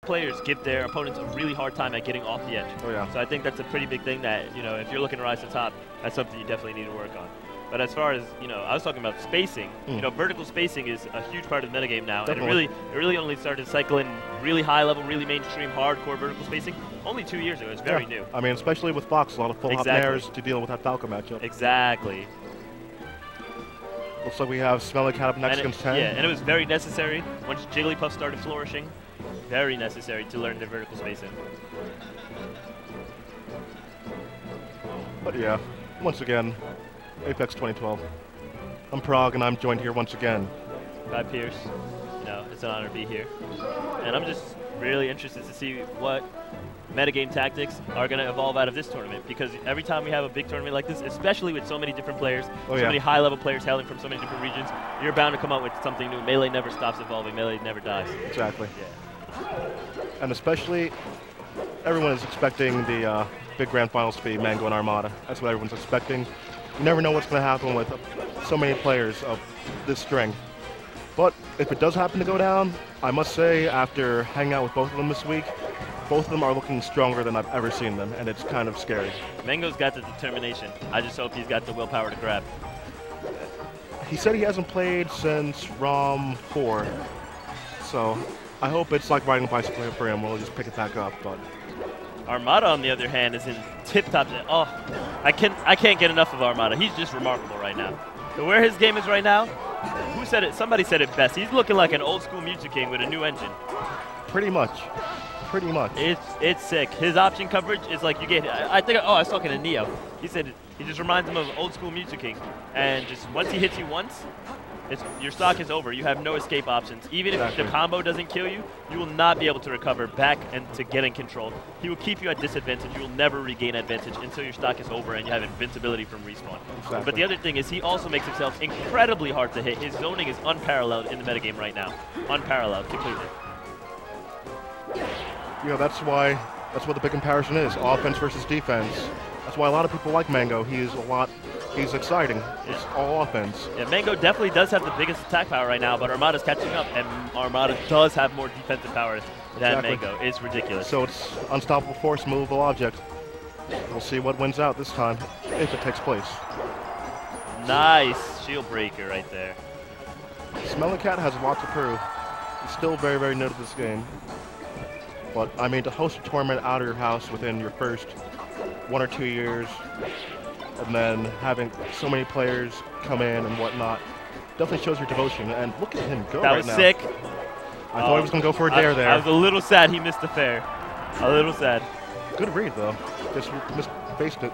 players give their opponents a really hard time at getting off the edge. Oh, yeah. So I think that's a pretty big thing that, you know, if you're looking to rise to the top, that's something you definitely need to work on. But as far as, you know, I was talking about spacing. You know, vertical spacing is a huge part of the metagame now. Definitely. And it really only started cycling really high level, really mainstream, hardcore vertical spacing only 2 years ago. It's very new. I mean, especially with Fox, a lot of full hop nairs to deal with that Falco matchup. Exactly. Looks like we have Smelly Cat up next against Tang. Yeah, and it was very necessary once Jigglypuff started flourishing. Very necessary to learn their vertical spacing. But yeah, once again, Apex 2012. I'm Prague, and I'm joined here once again by Pierce. You know, it's an honor to be here. And I'm just really interested to see what metagame tactics are going to evolve out of this tournament, because every time we have a big tournament like this, especially with so many different players, so many high-level players hailing from so many different regions, you're bound to come up with something new. Melee never stops evolving. Melee never dies. Exactly. Yeah. And especially, everyone is expecting the big grand finals to be Mango and Armada. That's what everyone's expecting. You never know what's going to happen with so many players of this strength. But if it does happen to go down, I must say, after hanging out with both of them this week, both of them are looking stronger than I've ever seen them, and it's kind of scary. Mango's got the determination. I just hope he's got the willpower to grab. He said he hasn't played since ROM 4, so I hope it's like riding a bicycle for him. We'll just pick it back up. But Armada, on the other hand, is in tip-top. Oh, I can't get enough of Armada. He's just remarkable right now. So where his game is right now, who said it? Somebody said it best. He's looking like an old-school Mewtwo King with a new engine. Pretty much. Pretty much. It's sick. His option coverage is like you get. I was talking to Neo. He said he just reminds him of old school Mewtwo King, and just once he hits you once, your stock is over. You have no escape options. Even if the combo doesn't kill you, you will not be able to recover back and to get in control. He will keep you at disadvantage. You will never regain advantage until your stock is over and you have invincibility from respawn. Exactly. But the other thing is he also makes himself incredibly hard to hit. His zoning is unparalleled in the metagame right now. Unparalleled completely. You know, that's what the big comparison is, offense versus defense. That's why a lot of people like Mango. He's exciting. It's all offense. Yeah, Mango definitely does have the biggest attack power right now, but Armada's catching up, and Armada does have more defensive power than Mango. It's ridiculous. So it's unstoppable force, movable object. We'll see what wins out this time, if it takes place. Nice shield breaker right there. Smelly Cat has a lot to prove. He's still very, very new to this game. But, I mean, to host a tournament out of your house within your first 1 or 2 years, and then having so many players come in and whatnot, definitely shows your devotion. And look at him go right now. That was sick. I thought he was going to go for a dare there. I was a little sad he missed the fair. A little sad. Good read, though. Just misspaced it.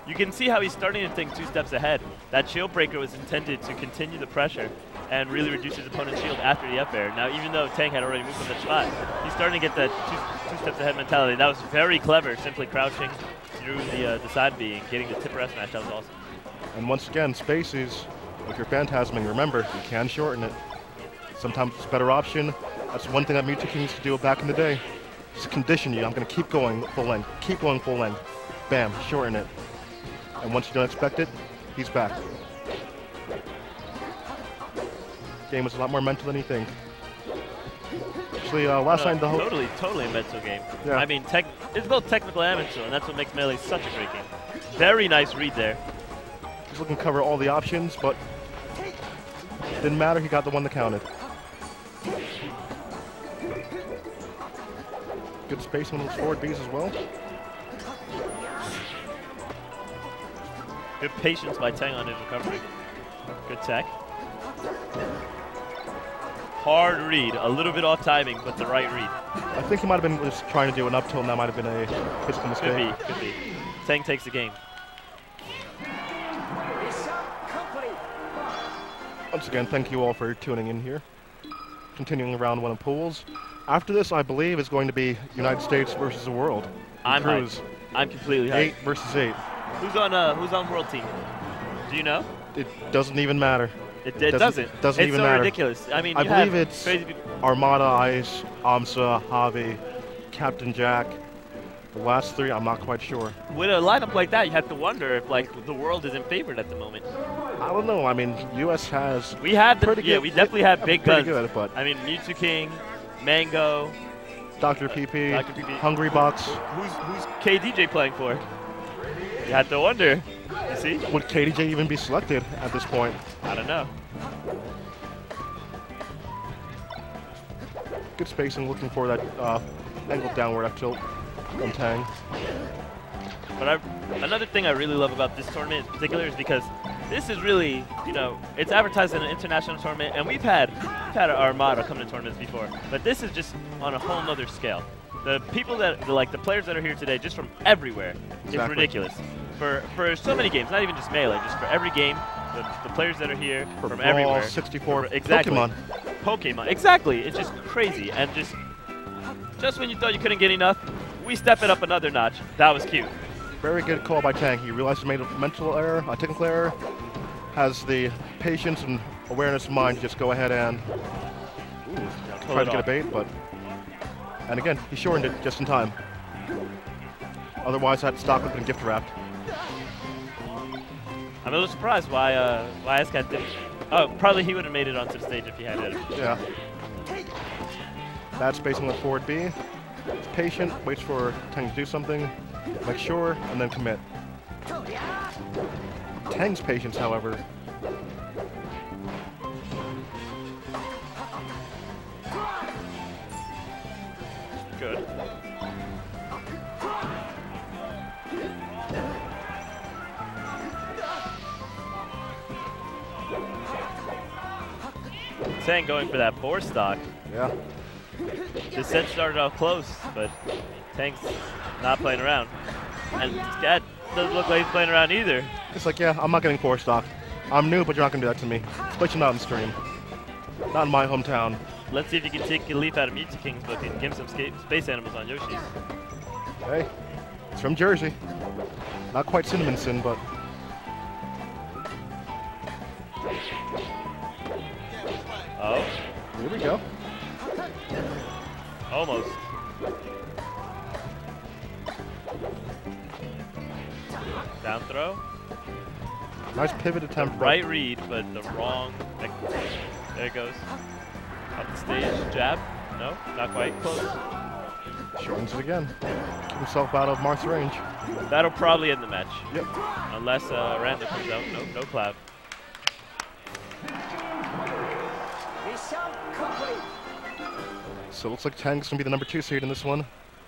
You can see how he's starting to think 2 steps ahead. That shield breaker was intended to continue the pressure and really reduce his opponent's shield after the up air. Now, even though Tang had already moved from that spot, he's starting to get that two steps ahead mentality. That was very clever, simply crouching through the side B and getting the tipper S match. That was awesome. And once again, spaces, if you're phantasming, remember, you can shorten it. Sometimes it's a better option. That's one thing that Mewtwo King used to do back in the day. Just condition you. I'm going to keep going full length. Keep going full length. Bam, shorten it. And once you don't expect it, he's back. Game was a lot more mental than you think. Actually, last night the whole totally a mental game. Yeah. I mean, it's both technical and mental, and that's what makes Melee such a great game. Very nice read there. He's looking to cover all the options, but didn't matter. He got the one that counted. Good space on those forward Bs as well. Good patience by Tang on his recovery. Good tech. Hard read, a little bit off timing, but the right read. I think he might have been just trying to do an up tilt, and that might have been a physical mistake. Could be. Tang takes the game. Once again, thank you all for tuning in here. Continuing round 1 of pools. After this, I believe, is going to be United States versus the world. I'm hyped. I'm completely hyped. 8 versus 8. Who's on world team? Do you know? It doesn't even matter. It doesn't. Doesn't even matter. It's so ridiculous. I mean, I believe it's Armada, Ice, Amsa, Javi, Captain Jack. The last 3, I'm not quite sure. With a lineup like that, you have to wonder if the world isn't favored at the moment. I don't know. I mean, U.S. has we definitely have big guns. Good, but I mean, Mewtwo King, Mango. Dr. PP. Dr. PP. Hungry Box. Who's KDJ playing for? You had to wonder. You see? Would KDJ even be selected at this point? I don't know. Good spacing, looking for that angle downward up tilt from Tang. But another thing I really love about this tournament in particular is because this is really, you know, it's advertised as an international tournament, and we've had our Armada come to tournaments before, but this is just on a whole nother scale. The people that, like the players that are here today, just from everywhere, exactly. It's ridiculous. For so many games, not even just Melee, just for every game, the players that are here for from Brawl, everywhere. 64, exactly. Pokemon, exactly. It's just crazy, and just when you thought you couldn't get enough, we step it up another notch. That was cute. Very good call by Tang. He realized he made a mental error, a technical error. Has the patience and awareness of mind to just go ahead and try to get a bait, but and again he shortened it just in time. Otherwise that stock would have been gift wrapped. I'm a little surprised why SCAT didn't. Oh, probably he would have made it onto the stage if he had it. Yeah. Bad spacing with forward B. It's patient, waits for Tang to do something, make sure, and then commit. Tang's patience, however. Good. Tang going for that boar stock. Yeah. The set started off close, but Tang's not playing around. And SCAT doesn't look like he's playing around either. It's like, yeah, I'm not getting four stock. I'm new, but you're not going to do that to me. Especially not on stream. Not in my hometown. Let's see if you can take a leaf out of Mewtwo King's book and give him some space animals on Yoshi's. Hey, it's from Jersey. Not quite Cinnamon Sin, but... Oh. Here we go. Almost. Down throw. Nice pivot attempt. Right read, but the wrong. There it goes. Up the stage. Jab. No, not quite. Close. Shortens it again. Keep himself out of Marth's range. That'll probably end the match. Yep. Unless Randall comes out. Nope, no cloud. So it looks like Tang's going to be the number 2 seed in this one.